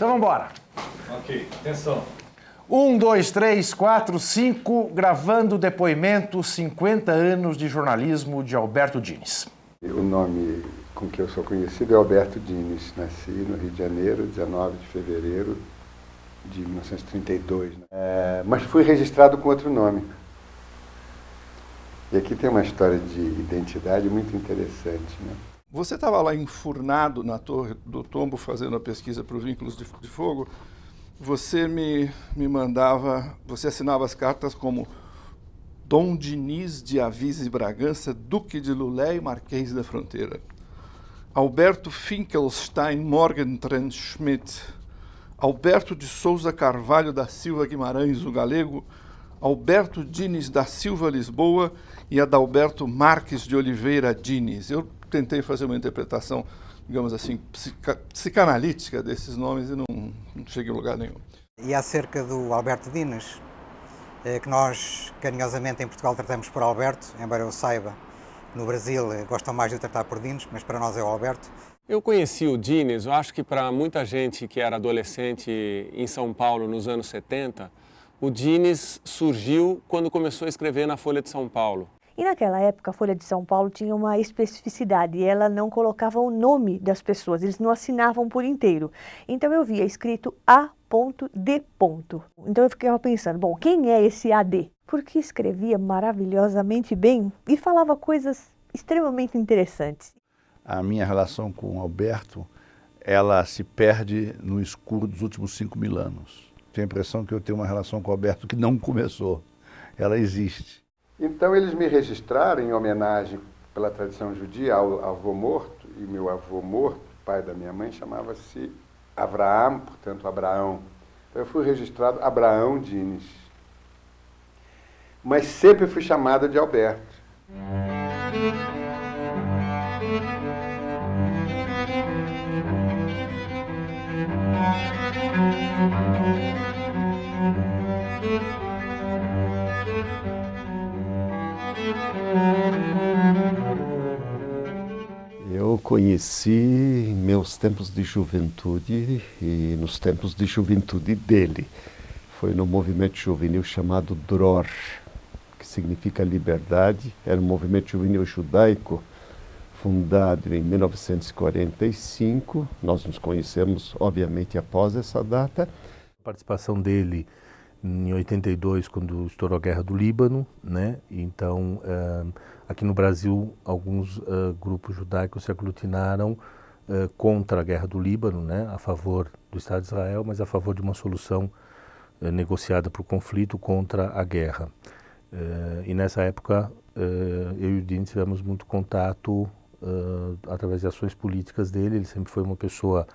Então vamos embora. Ok, atenção. 1, 2, 3, 4, 5, gravando o depoimento 50 anos de jornalismo de Alberto Dines. O nome com que eu sou conhecido é Alberto Dines. Nasci no Rio de Janeiro, 19 de fevereiro de 1932. Mas fui registrado com outro nome. E aqui tem uma história de identidade muito interessante, né? Você estava lá enfurnado na Torre do Tombo fazendo a pesquisa para o Vínculos de Fogo. Você me mandava, você assinava as cartas como Dom Diniz de Avis e Bragança, Duque de Lulé e Marquês da Fronteira. Alberto Finkelstein Morgentran Schmidt. Alberto de Souza Carvalho da Silva Guimarães, o galego. Alberto Dines da Silva Lisboa e Adalberto Marques de Oliveira Dines. Eu tentei fazer uma interpretação, digamos assim, psicanalítica desses nomes e não cheguei a lugar nenhum. E acerca do Alberto Dines, que nós carinhosamente em Portugal tratamos por Alberto, embora eu saiba, no Brasil gostam mais de tratar por Dines, mas para nós é o Alberto. Eu conheci o Dines, eu acho que para muita gente que era adolescente em São Paulo nos anos 70, o Dines surgiu quando começou a escrever na Folha de São Paulo. E naquela época a Folha de São Paulo tinha uma especificidade, ela não colocava o nome das pessoas, eles não assinavam por inteiro. Então eu via escrito A.D. Então eu ficava pensando, bom, quem é esse AD? Porque escrevia maravilhosamente bem e falava coisas extremamente interessantes. A minha relação com o Alberto, ela se perde no escuro dos últimos 5.000 anos. Tenho a impressão que eu tenho uma relação com o Alberto que não começou, ela existe. Então eles me registraram em homenagem pela tradição judia ao avô morto, e meu avô morto, pai da minha mãe, chamava-se Abraão, portanto Abraão. Então eu fui registrado Abraão Dines. Mas sempre fui chamado de Alberto. Eu conheci em meus tempos de juventude e nos tempos de juventude dele. Foi no movimento juvenil chamado Dror, que significa liberdade. Era um movimento juvenil judaico fundado em 1945. Nós nos conhecemos, obviamente, após essa data. A participação dele em 82, quando estourou a Guerra do Líbano, né? Então, aqui no Brasil, alguns grupos judaicos se aglutinaram contra a Guerra do Líbano, né? A favor do Estado de Israel, mas a favor de uma solução negociada para o conflito contra a guerra. E nessa época, eu e o Dines tivemos muito contato através de ações políticas dele. Ele sempre foi uma pessoa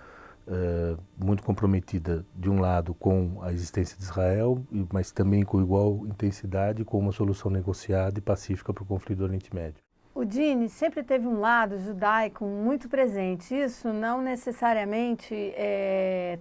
muito comprometida, de um lado, com a existência de Israel, mas também com igual intensidade com uma solução negociada e pacífica para o conflito do Oriente Médio. O Dines sempre teve um lado judaico muito presente. Isso não necessariamente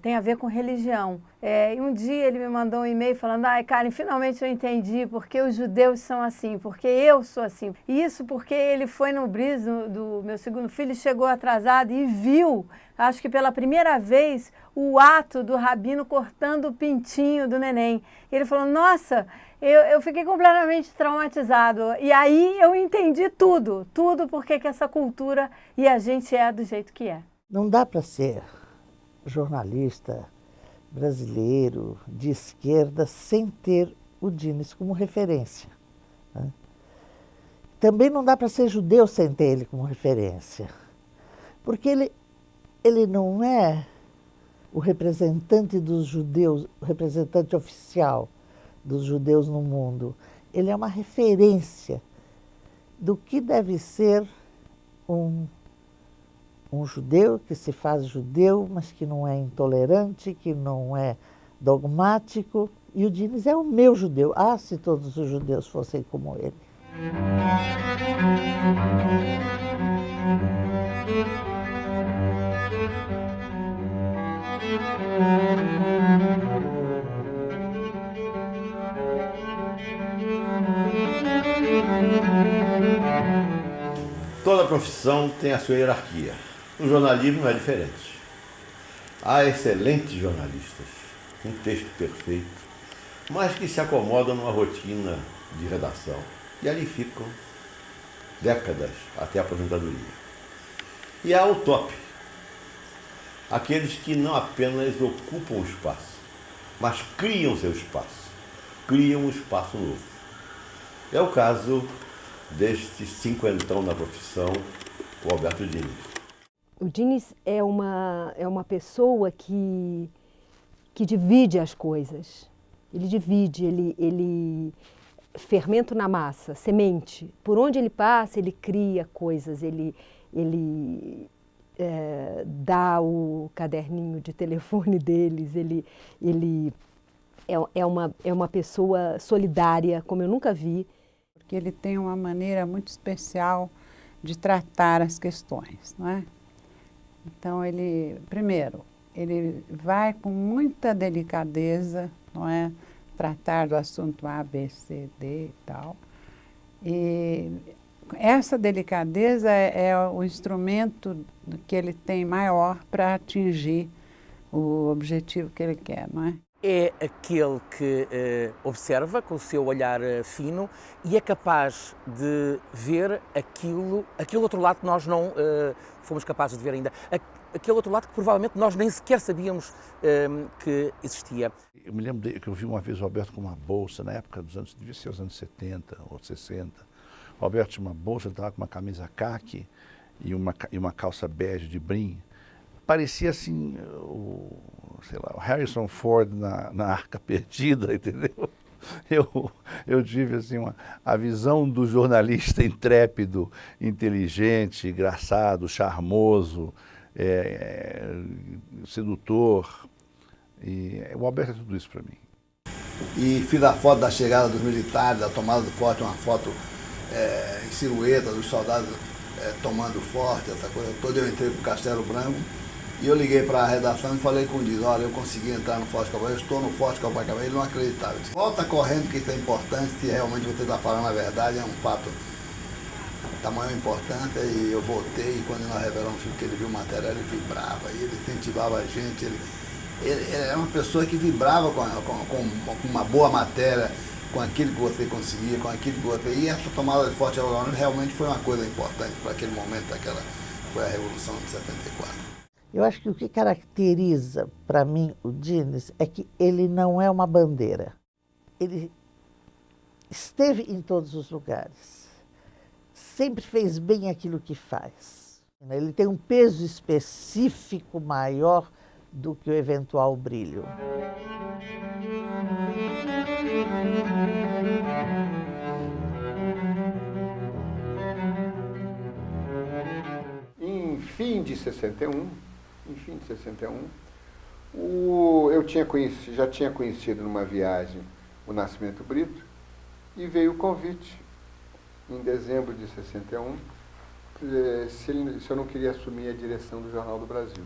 tem a ver com religião. E um dia ele me mandou um e-mail falando: ai, Karen, finalmente eu entendi porque os judeus são assim, porque eu sou assim. Isso porque ele foi no bris do meu segundo filho, chegou atrasado e viu, acho que pela primeira vez, o ato do rabino cortando o pintinho do neném. E ele falou: nossa, eu fiquei completamente traumatizado. E aí eu entendi tudo porque que essa cultura e a gente é do jeito que é. Não dá para ser jornalista brasileiro de esquerda sem ter o Dines como referência, né? Também não dá para ser judeu sem ter ele como referência, porque ele não é o representante dos judeus, o representante oficial dos judeus no mundo. Ele é uma referência do que deve ser um judeu que se faz judeu, mas que não é intolerante, que não é dogmático. E o Dines é o meu judeu. Ah, se todos os judeus fossem como ele. Toda profissão tem a sua hierarquia. No jornalismo não é diferente. Há excelentes jornalistas, um texto perfeito, mas que se acomodam numa rotina de redação e ali ficam décadas até a aposentadoria. E há o top, aqueles que não apenas ocupam o espaço, mas criam seu espaço, criam um espaço novo. É o caso deste cinquentão na profissão, o Alberto Dines. O Dines é uma pessoa que divide as coisas. Ele divide, ele fermento na massa, semente. Por onde ele passa, ele cria coisas, ele dá o caderninho de telefone deles, ele é uma pessoa solidária, como eu nunca vi. Porque ele tem uma maneira muito especial de tratar as questões, não é? Então, primeiro, ele vai com muita delicadeza, não é? Tratar do assunto A, B, C, D e tal. E essa delicadeza é o instrumento que ele tem maior para atingir o objetivo que ele quer, não é? É aquele que observa com o seu olhar fino e é capaz de ver aquele outro lado que nós não fomos capazes de ver ainda. Aquele outro lado que provavelmente nós nem sequer sabíamos que existia. Eu me lembro que eu vi uma vez o Alberto com uma bolsa, na época dos anos, devia ser os anos 70 ou 60. O Alberto tinha uma bolsa, ele estava com uma camisa caqui e uma calça bege de brim. Parecia assim, o Harrison Ford na Arca Perdida, entendeu? Eu tive assim, a visão do jornalista intrépido, inteligente, engraçado, charmoso, sedutor. E o Alberto é tudo isso para mim. E fiz a foto da chegada dos militares, da tomada do forte, uma foto em silhueta dos soldados tomando o forte, essa coisa toda. Eu entrei para o Castelo Branco e eu liguei para a redação e falei com o Dines: olha, eu consegui entrar no Forte Copacabana, eu estou no Forte Copacabana. Ele não acreditava. Eu disse: volta correndo, que isso é importante, se realmente você está falando a verdade, é um fato de tamanho importância. E eu voltei, e quando nós revelamos que ele viu o material, ele vibrava, e ele incentivava a gente. Ele é uma pessoa que vibrava com uma boa matéria, com aquilo que você conseguia, com aquilo que você... E essa tomada de Forte Copacabana realmente foi uma coisa importante para aquele momento, foi a Revolução de 74. Eu acho que o que caracteriza, para mim, o Dines é que ele não é uma bandeira. Ele esteve em todos os lugares, sempre fez bem aquilo que faz. Ele tem um peso específico maior do que o eventual brilho. Em fim de 61, eu já tinha conhecido numa viagem o Nascimento Brito e veio o convite, em dezembro de 61, se eu não queria assumir a direção do Jornal do Brasil.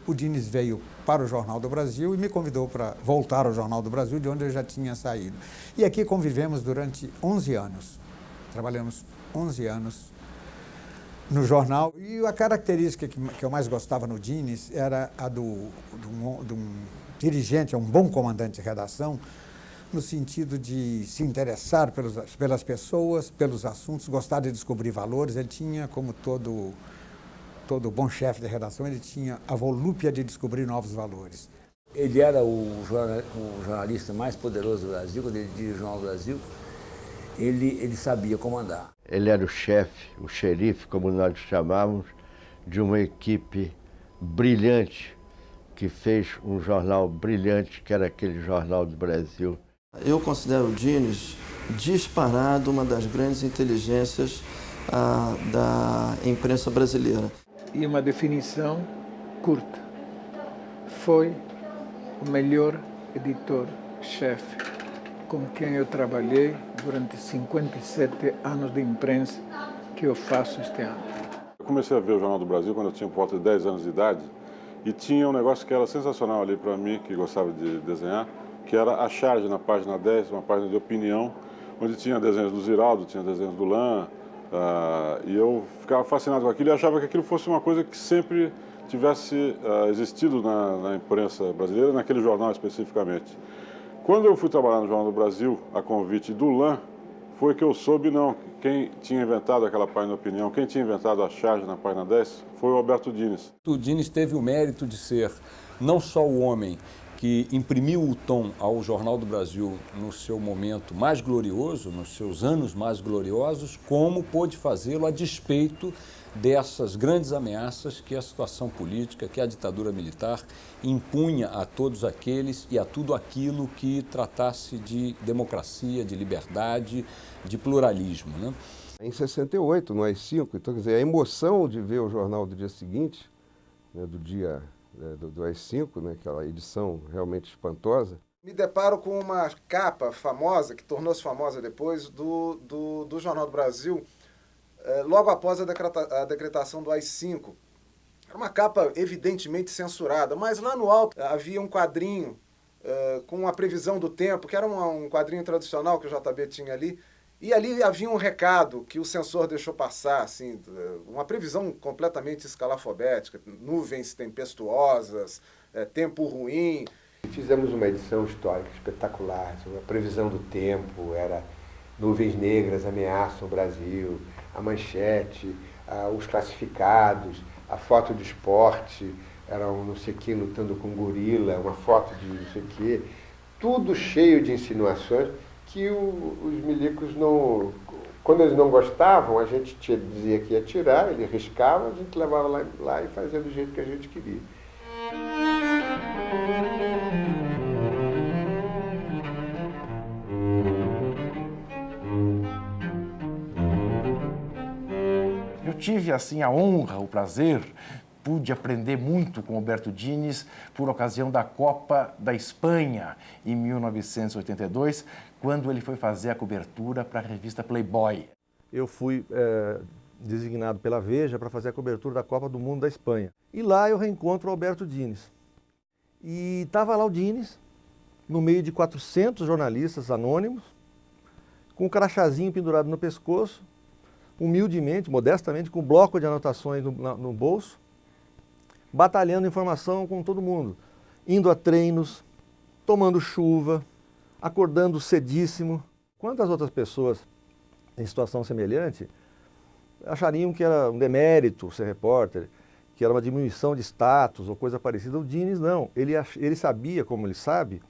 O Dines veio para o Jornal do Brasil e me convidou para voltar ao Jornal do Brasil, de onde eu já tinha saído. E aqui convivemos durante 11 anos. Trabalhamos 11 anos no jornal. E a característica que eu mais gostava no Dines era a de um dirigente, um bom comandante de redação, no sentido de se interessar pelas pessoas, pelos assuntos, gostar de descobrir valores. Ele tinha, como todo bom chefe de redação, ele tinha a volúpia de descobrir novos valores. Ele era o jornalista mais poderoso do Brasil. Quando ele dirigiu o Jornal do Brasil, ele sabia comandar. Ele era o chefe, o xerife, como nós chamávamos, de uma equipe brilhante, que fez um jornal brilhante, que era aquele Jornal do Brasil. Eu considero o Dines disparado uma das grandes inteligências da imprensa brasileira. E uma definição curta: foi o melhor editor-chefe com quem eu trabalhei durante 57 anos de imprensa que eu faço este ano. Eu comecei a ver o Jornal do Brasil quando eu tinha por volta de 10 anos de idade e tinha um negócio que era sensacional ali para mim, que gostava de desenhar, que era a charge na página 10, uma página de opinião, onde tinha desenhos do Ziraldo, tinha desenhos do Lan, e eu ficava fascinado com aquilo e achava que aquilo fosse uma coisa que sempre tivesse existido na imprensa brasileira, naquele jornal especificamente. Quando eu fui trabalhar no Jornal do Brasil, a convite do LAN, foi que eu soube, não, quem tinha inventado aquela página de opinião, quem tinha inventado a charge na página 10, foi o Alberto Dines. O Dines teve o mérito de ser não só o homem que imprimiu o tom ao Jornal do Brasil no seu momento mais glorioso, nos seus anos mais gloriosos, como pôde fazê-lo a despeito dessas grandes ameaças que a situação política, que a ditadura militar impunha a todos aqueles e a tudo aquilo que tratasse de democracia, de liberdade, de pluralismo, né? Em 68, no AI-5, então, quer dizer, a emoção de ver o jornal do dia seguinte, né, do dia do AI-5, né, aquela edição realmente espantosa. Me deparo com uma capa famosa, que tornou-se famosa depois, do Jornal do Brasil, logo após a decretação do AI-5. Era uma capa evidentemente censurada, mas lá no alto havia um quadrinho com a previsão do tempo, que era um quadrinho tradicional que o JB tinha ali, e ali havia um recado que o censor deixou passar, assim, uma previsão completamente escalafobética, nuvens tempestuosas, tempo ruim. Fizemos uma edição histórica espetacular, sobre a previsão do tempo, era nuvens negras ameaçam o Brasil, a manchete, os classificados, a foto de esporte, era um não sei o que lutando com um gorila, uma foto de não sei o que, tudo cheio de insinuações que os milicos não... Quando eles não gostavam, a gente dizia que ia tirar, ele riscava, a gente levava lá e fazia do jeito que a gente queria. Eu tive assim a honra, o prazer, pude aprender muito com Alberto Dines por ocasião da Copa da Espanha, em 1982, quando ele foi fazer a cobertura para a revista Playboy. Eu fui designado pela Veja para fazer a cobertura da Copa do Mundo da Espanha. E lá eu reencontro o Alberto Dines. E estava lá o Dines, no meio de 400 jornalistas anônimos, com um crachazinho pendurado no pescoço, humildemente, modestamente, com um bloco de anotações no bolso, batalhando informação com todo mundo, indo a treinos, tomando chuva, acordando cedíssimo. Quantas outras pessoas em situação semelhante achariam que era um demérito ser repórter, que era uma diminuição de status ou coisa parecida? O Dines não, ele sabia, como ele sabe,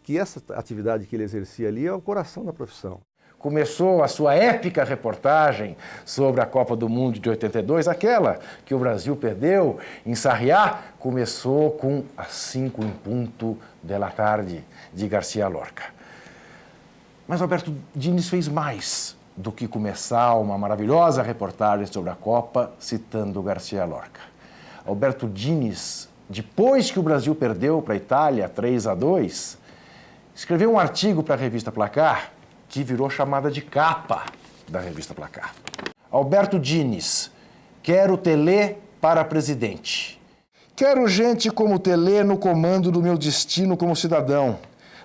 que essa atividade que ele exercia ali é o coração da profissão. Começou a sua épica reportagem sobre a Copa do Mundo de 82, aquela que o Brasil perdeu em Sarriá, começou com Às 5 em ponto da tarde, de Garcia Lorca. Mas Alberto Dines fez mais do que começar uma maravilhosa reportagem sobre a Copa citando Garcia Lorca. Alberto Dines, depois que o Brasil perdeu para a Itália 3-2, escreveu um artigo para a revista Placar, que virou chamada de capa da revista Placar. Alberto Dines, quero Telê para presidente. Quero gente como Telê no comando do meu destino como cidadão.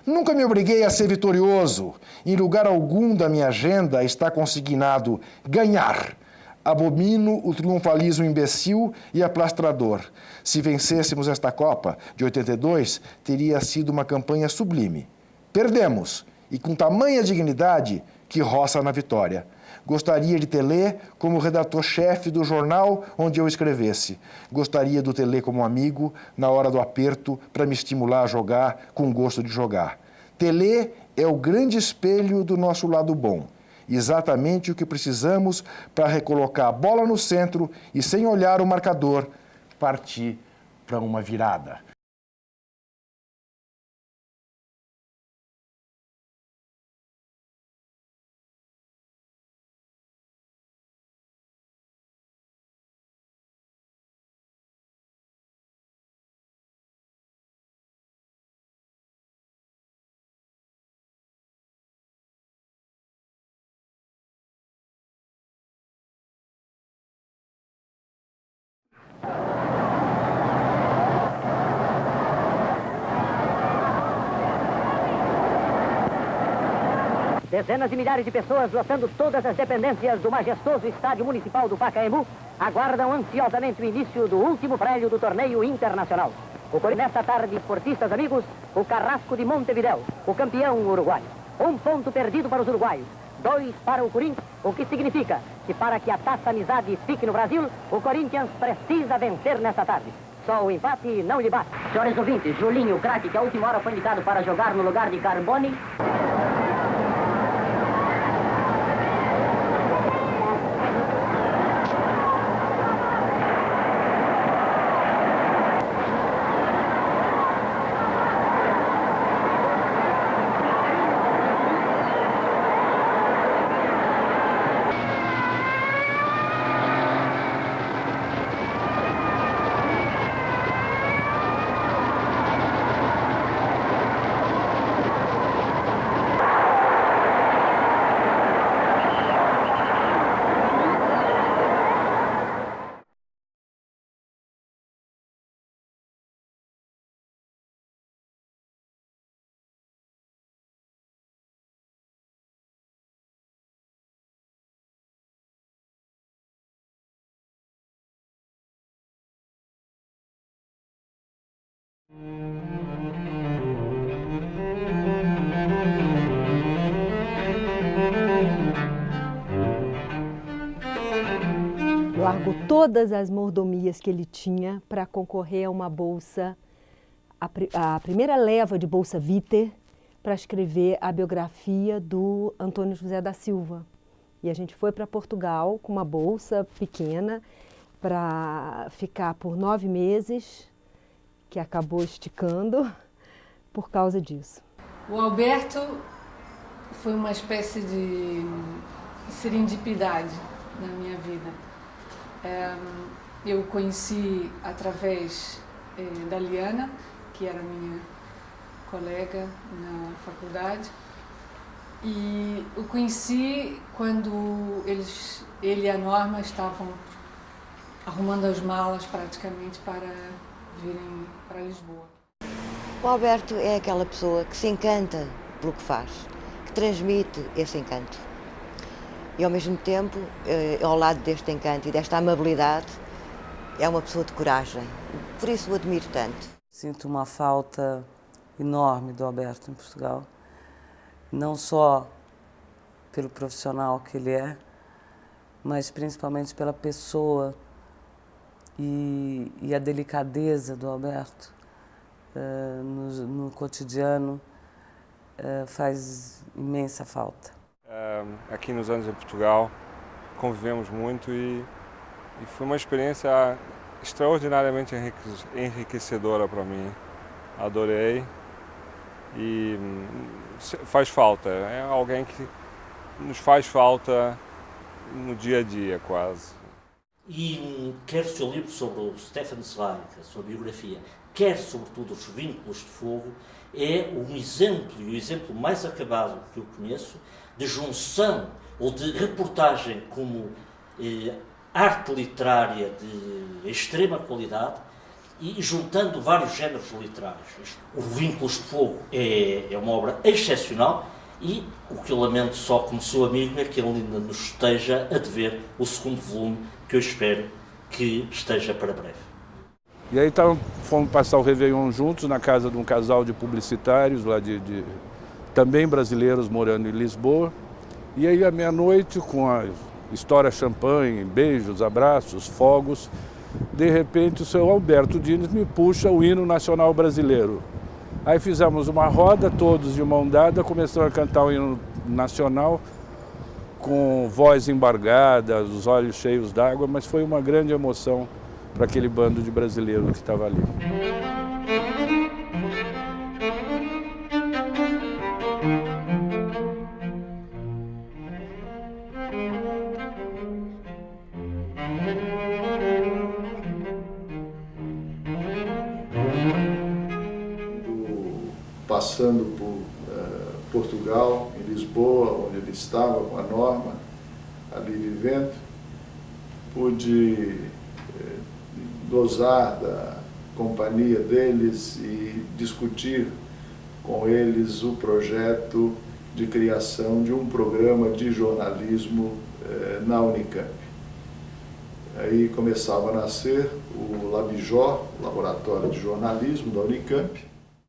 Nunca me obriguei a ser vitorioso. Em lugar algum da minha agenda está consignado ganhar. Abomino o triunfalismo imbecil e aplastrador. Se vencêssemos esta Copa de 82, teria sido uma campanha sublime. Perdemos. E com tamanha dignidade que roça na vitória. Gostaria de Telê como redator-chefe do jornal onde eu escrevesse. Gostaria do Telê como amigo na hora do aperto para me estimular a jogar com gosto de jogar. Telê é o grande espelho do nosso lado bom. Exatamente o que precisamos para recolocar a bola no centro e, sem olhar o marcador, partir para uma virada. Dezenas de milhares de pessoas lotando todas as dependências do majestoso estádio municipal do Pacaembu aguardam ansiosamente o início do último prédio do torneio internacional. Nesta tarde, esportistas amigos, o Carrasco de Montevidéu, o campeão uruguaio. 1 ponto perdido para os uruguaios, 2 para o Corinthians, o que significa que para que a Taça Amizade fique no Brasil, o Corinthians precisa vencer nesta tarde. Só o empate não lhe bate. Senhores ouvintes, Julinho, craque, que a última hora foi indicado para jogar no lugar de Carboni. Largou todas as mordomias que ele tinha para concorrer a uma bolsa, a primeira leva de Bolsa Viter, para escrever a biografia do Antônio José da Silva. E a gente foi para Portugal com uma bolsa pequena para ficar por 9 meses, que acabou esticando por causa disso. O Alberto foi uma espécie de serendipidade na minha vida. Eu o conheci através da Liana, que era minha colega na faculdade, e o conheci quando ele e a Norma estavam arrumando as malas praticamente para virem para Lisboa. O Alberto é aquela pessoa que se encanta pelo que faz, que transmite esse encanto. E ao mesmo tempo, ao lado deste encanto e desta amabilidade, é uma pessoa de coragem. Por isso o admiro tanto. Sinto uma falta enorme do Alberto em Portugal, não só pelo profissional que ele é, mas principalmente pela pessoa e a delicadeza do Alberto no cotidiano faz imensa falta. Aqui nos anos em Portugal convivemos muito e foi uma experiência extraordinariamente enriquecedora para mim. Adorei e faz falta, é alguém que nos faz falta no dia a dia quase. E quer o seu livro sobre o Stefan Zweig, a sua biografia, quer sobretudo os Vínculos de Fogo, é um exemplo, e o exemplo mais acabado que eu conheço, de junção ou de reportagem como arte literária de extrema qualidade e juntando vários géneros literários. O Vínculos de Fogo é uma obra excepcional e o que eu lamento só como seu amigo é que ele ainda nos esteja a dever o segundo volume, que eu espero que esteja para breve. E aí fomos passar o Réveillon juntos na casa de um casal de publicitários, lá também brasileiros morando em Lisboa. E aí à meia-noite, com a história champanhe, beijos, abraços, fogos, de repente o seu Alberto Dines me puxa o hino nacional brasileiro. Aí fizemos uma roda, todos de mão dada, começamos a cantar o hino nacional com voz embargada, os olhos cheios d'água, mas foi uma grande emoção para aquele bando de brasileiros que estava ali. Passando por Portugal, em Lisboa, onde ele estava com a Norma, ali vivendo, pude gozar da companhia deles e discutir com eles o projeto de criação de um programa de jornalismo na Unicamp. Aí começava a nascer o Labjor, Laboratório de Jornalismo da Unicamp.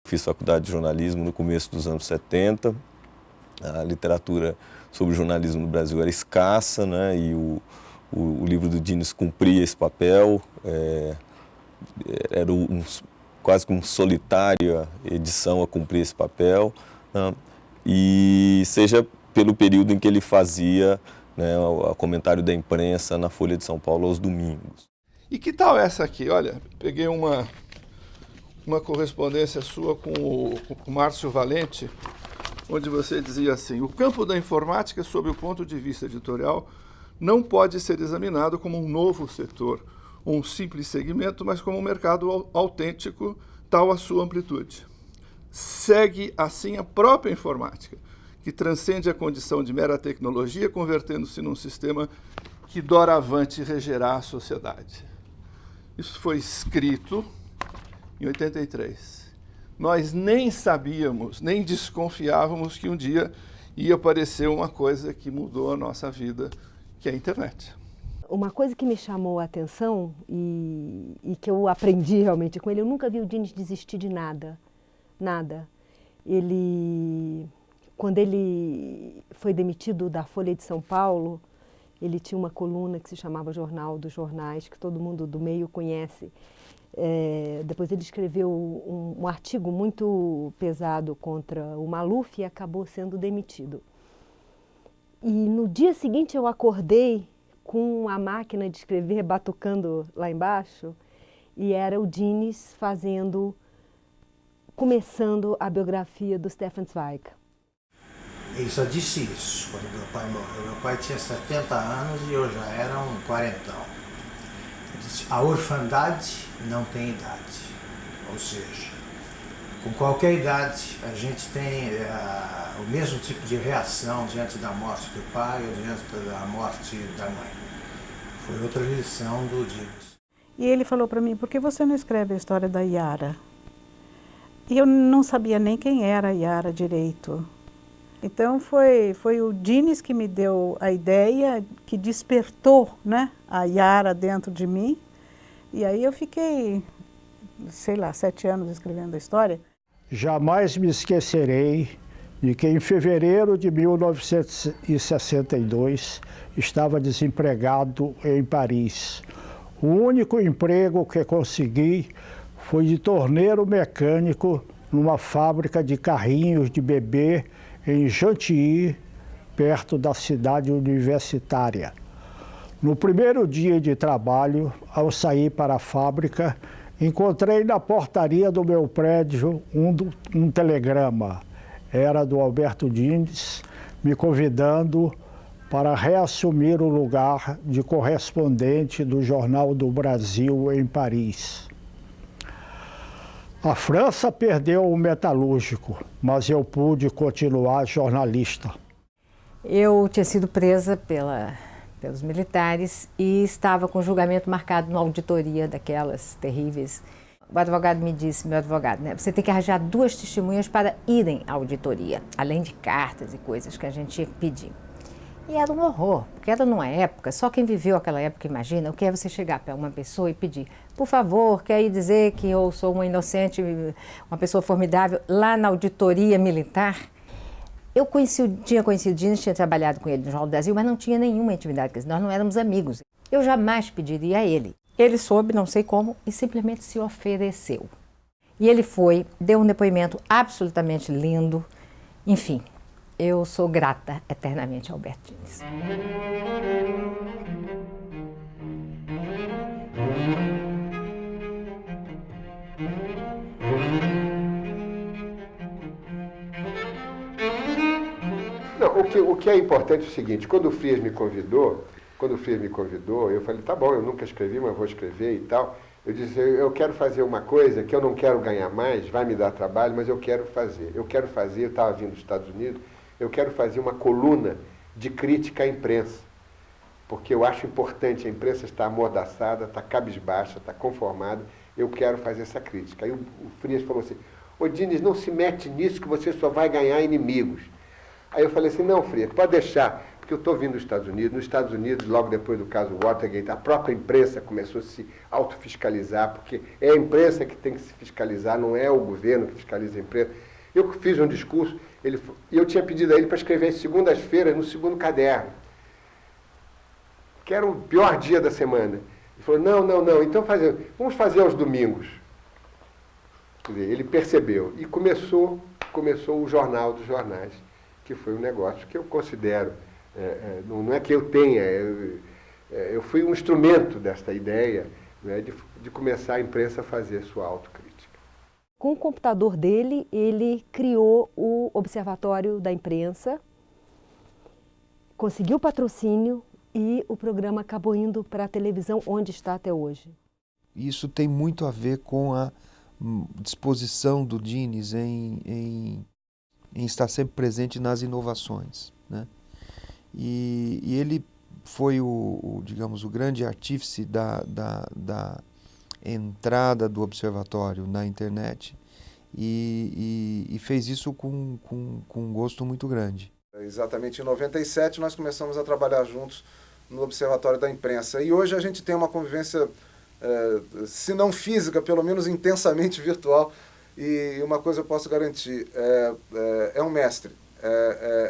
Fiz faculdade de jornalismo no começo dos anos 70. A literatura sobre jornalismo no Brasil era escassa, né? E o livro do Dines cumpria esse papel. Era quase que uma solitária edição a cumprir esse papel, né? E seja pelo período em que ele fazia, né, o comentário da imprensa na Folha de São Paulo aos domingos. E que tal essa aqui? Olha, peguei uma correspondência sua com o Márcio Valente, onde você dizia assim: o campo da informática, sob o ponto de vista editorial, não pode ser examinado como um novo setor, um simples segmento, mas como um mercado autêntico, tal a sua amplitude. Segue assim a própria informática, que transcende a condição de mera tecnologia, convertendo-se num sistema que doravante regerá a sociedade. Isso foi escrito em 83. Nós nem sabíamos, nem desconfiávamos que um dia ia aparecer uma coisa que mudou a nossa vida, que é a internet. Uma coisa que me chamou a atenção e que eu aprendi realmente com ele, eu nunca vi o Dines desistir de nada, nada. Quando ele foi demitido da Folha de São Paulo, ele tinha uma coluna que se chamava Jornal dos Jornais, que todo mundo do meio conhece. Depois ele escreveu um artigo muito pesado contra o Maluf e acabou sendo demitido. E no dia seguinte eu acordei com a máquina de escrever batucando lá embaixo, e era o Dines começando a biografia do Stefan Zweig. Ele só disse isso quando meu pai morreu. Meu pai tinha 70 anos e eu já era um quarentão. Ele disse: a orfandade não tem idade. Ou seja, com qualquer idade a gente tem o mesmo tipo de reação diante da morte do pai ou diante da morte da mãe. Foi outra lição do Dines. E ele falou para mim: por que você não escreve a história da Yara? E eu não sabia nem quem era a Yara direito. Então foi o Dines que me deu a ideia, que despertou, né, a Yara dentro de mim. E aí eu fiquei, 7 anos escrevendo a história. Jamais me esquecerei de que em fevereiro de 1962 estava desempregado em Paris. O único emprego que consegui foi de torneiro mecânico numa fábrica de carrinhos de bebê em Chantilly, perto da cidade universitária. No primeiro dia de trabalho, ao sair para a fábrica, encontrei na portaria do meu prédio um telegrama. Era do Alberto Dines, me convidando para reassumir o lugar de correspondente do Jornal do Brasil em Paris. A França perdeu o metalúrgico, mas eu pude continuar jornalista. Eu tinha sido presa pelos militares e estava com o julgamento marcado numa auditoria daquelas terríveis. O advogado me disse, meu advogado, né, você tem que arranjar 2 testemunhas para irem à auditoria, além de cartas e coisas que a gente tinha que pedir. E era um horror, porque era numa época, só quem viveu aquela época imagina o que é você chegar para uma pessoa e pedir: por favor, quer ir dizer que eu sou uma inocente, uma pessoa formidável, lá na auditoria militar. Eu tinha conhecido o Dines, tinha trabalhado com ele no Jornal do Brasil, mas não tinha nenhuma intimidade, porque nós não éramos amigos. Eu jamais pediria a ele. Ele soube, não sei como, e simplesmente se ofereceu. E ele foi, deu um depoimento absolutamente lindo, enfim. Eu sou grata eternamente ao Alberto Dines. Não, o que é importante é o seguinte: quando o Frias me convidou, eu falei: tá bom, eu nunca escrevi, mas vou escrever e tal. Eu disse: eu quero fazer uma coisa que eu não quero ganhar mais, vai me dar trabalho, mas eu quero fazer. Eu estava vindo dos Estados Unidos, eu quero fazer uma coluna de crítica à imprensa, porque eu acho importante, a imprensa está amordaçada, está cabisbaixa, está conformada, eu quero fazer essa crítica. Aí o Frias falou assim: ô Dines, não se mete nisso que você só vai ganhar inimigos. Aí eu falei assim, não, Frias, pode deixar, porque eu estou vindo dos Estados Unidos. Nos Estados Unidos, logo depois do caso Watergate, a própria imprensa começou a se autofiscalizar, porque é a imprensa que tem que se fiscalizar, não é o governo que fiscaliza a imprensa. Eu fiz um discurso, e eu tinha pedido a ele para escrever às segundas-feiras no segundo caderno, que era o pior dia da semana. Ele falou, não, então vamos fazer aos domingos. Quer dizer, ele percebeu e começou o Jornal dos Jornais, que foi um negócio que eu considero, não é que eu tenha, eu fui um instrumento desta ideia, né, de começar a imprensa a fazer sua autocrítica. Com o computador dele, ele criou o Observatório da Imprensa, conseguiu patrocínio e o programa acabou indo para a televisão, onde está até hoje. Isso tem muito a ver com a disposição do Diniz em estar sempre presente nas inovações, né? E ele foi digamos, o grande artífice da entrada do observatório na internet e fez isso com um gosto muito grande. Exatamente em 97 nós começamos a trabalhar juntos no Observatório da Imprensa e hoje a gente tem uma convivência, se não física, pelo menos intensamente virtual, e uma coisa eu posso garantir, é um mestre.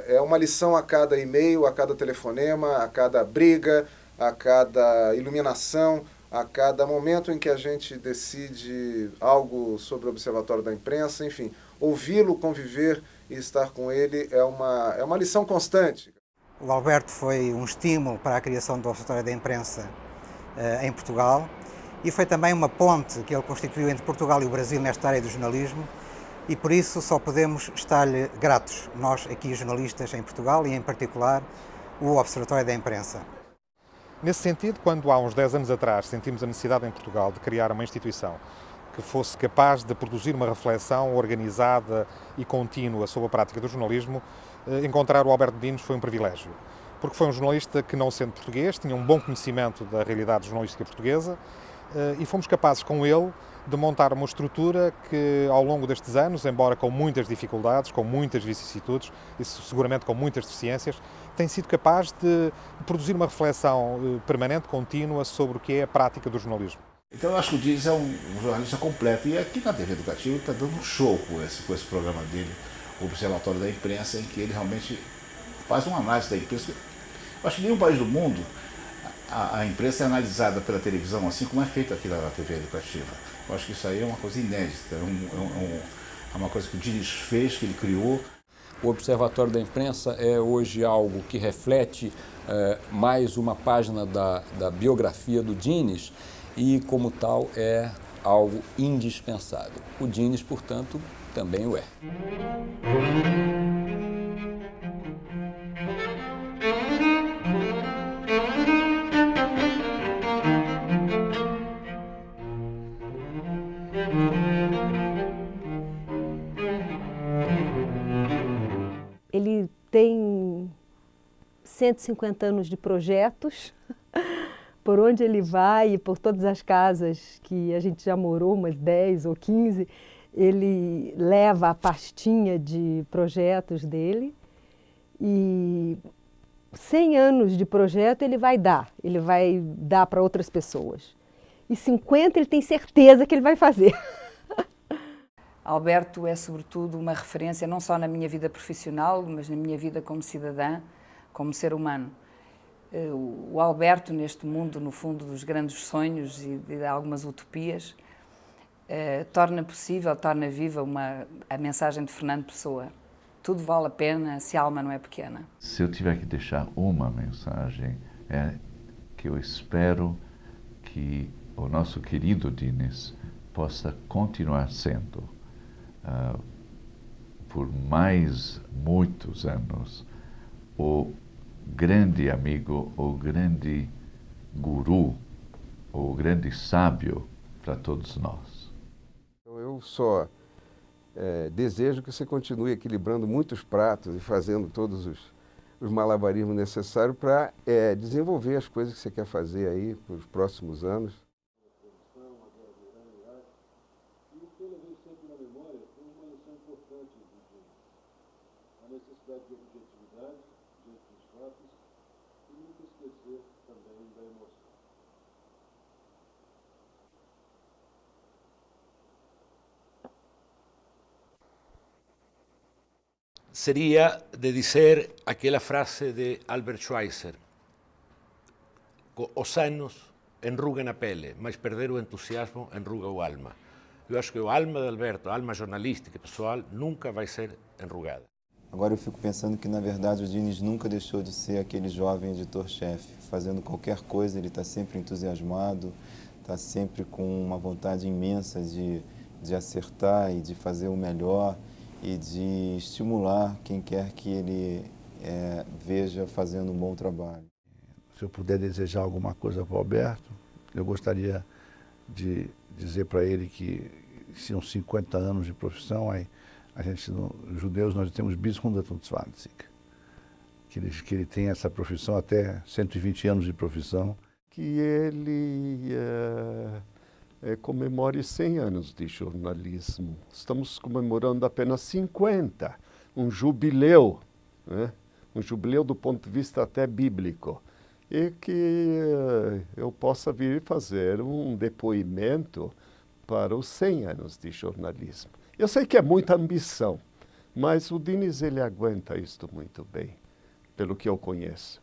É uma lição a cada e-mail, a cada telefonema, a cada briga, a cada iluminação, a cada momento em que a gente decide algo sobre o Observatório da Imprensa, enfim, ouvi-lo, conviver e estar com ele é uma lição constante. O Alberto foi um estímulo para a criação do Observatório da Imprensa em Portugal e foi também uma ponte que ele constituiu entre Portugal e o Brasil nesta área do jornalismo. E por isso só podemos estar-lhe gratos, nós aqui jornalistas em Portugal e em particular o Observatório da Imprensa. Nesse sentido, quando há uns 10 anos atrás sentimos a necessidade em Portugal de criar uma instituição que fosse capaz de produzir uma reflexão organizada e contínua sobre a prática do jornalismo, encontrar o Alberto Diniz foi um privilégio. Porque foi um jornalista que, não sendo português, tinha um bom conhecimento da realidade jornalística portuguesa e fomos capazes com ele de montar uma estrutura que, ao longo destes anos, embora com muitas dificuldades, com muitas vicissitudes e seguramente com muitas deficiências, tem sido capaz de produzir uma reflexão permanente, contínua, sobre o que é a prática do jornalismo. Então eu acho que o Diniz é um jornalista completo e aqui na TV Educativa ele está dando um show com esse programa dele, o Observatório da Imprensa, em que ele realmente faz uma análise da imprensa. Eu acho que nenhum país do mundo a imprensa é analisada pela televisão assim como é feita aqui na TV Educativa. Eu acho que isso aí é uma coisa inédita, é uma coisa que o Diniz fez, que ele criou. O Observatório da Imprensa é hoje algo que reflete mais uma página da biografia do Diniz e, como tal, é algo indispensável. O Diniz, portanto, também o é. Ele tem 150 anos de projetos, por onde ele vai e por todas as casas que a gente já morou, umas 10 ou 15, ele leva a pastinha de projetos dele e 100 anos de projeto ele vai dar para outras pessoas. E 50 ele tem certeza que ele vai fazer. Alberto é, sobretudo, uma referência não só na minha vida profissional, mas na minha vida como cidadã, como ser humano. O Alberto, neste mundo, no fundo, dos grandes sonhos e de algumas utopias, torna possível, torna viva a mensagem de Fernando Pessoa. Tudo vale a pena se a alma não é pequena. Se eu tiver que deixar uma mensagem, é que eu espero que o nosso querido Diniz possa continuar sendo, por mais muitos anos, o grande amigo, o grande guru, o grande sábio para todos nós. Eu só desejo que você continue equilibrando muitos pratos e fazendo todos os malabarismos necessários para desenvolver as coisas que você quer fazer aí para os próximos anos. A necessidade de objetivo. realidade diante dos fatos e nunca esquecer também da emoção. Seria de dizer aquela frase de Albert Schweitzer: os anos enrugam a pele, mas perder o entusiasmo enruga o alma. Eu acho que o alma de Alberto, a alma jornalística e pessoal, nunca vai ser enrugada. Agora eu fico pensando que, na verdade, o Diniz nunca deixou de ser aquele jovem editor-chefe. Fazendo qualquer coisa, ele está sempre entusiasmado, está sempre com uma vontade imensa de acertar e de fazer o melhor e de estimular quem quer que ele veja fazendo um bom trabalho. Se eu puder desejar alguma coisa para o Alberto, eu gostaria de dizer para ele que são 50 anos de profissão, aí a gente, judeus, nós temos bis 120, que ele tem essa profissão até 120 anos de profissão. Que ele comemore 100 anos de jornalismo. Estamos comemorando apenas 50, um jubileu, né? Um jubileu do ponto de vista até bíblico. E que eu possa vir fazer um depoimento para os 100 anos de jornalismo. Eu sei que é muita ambição, mas o Diniz ele aguenta isto muito bem, pelo que eu conheço.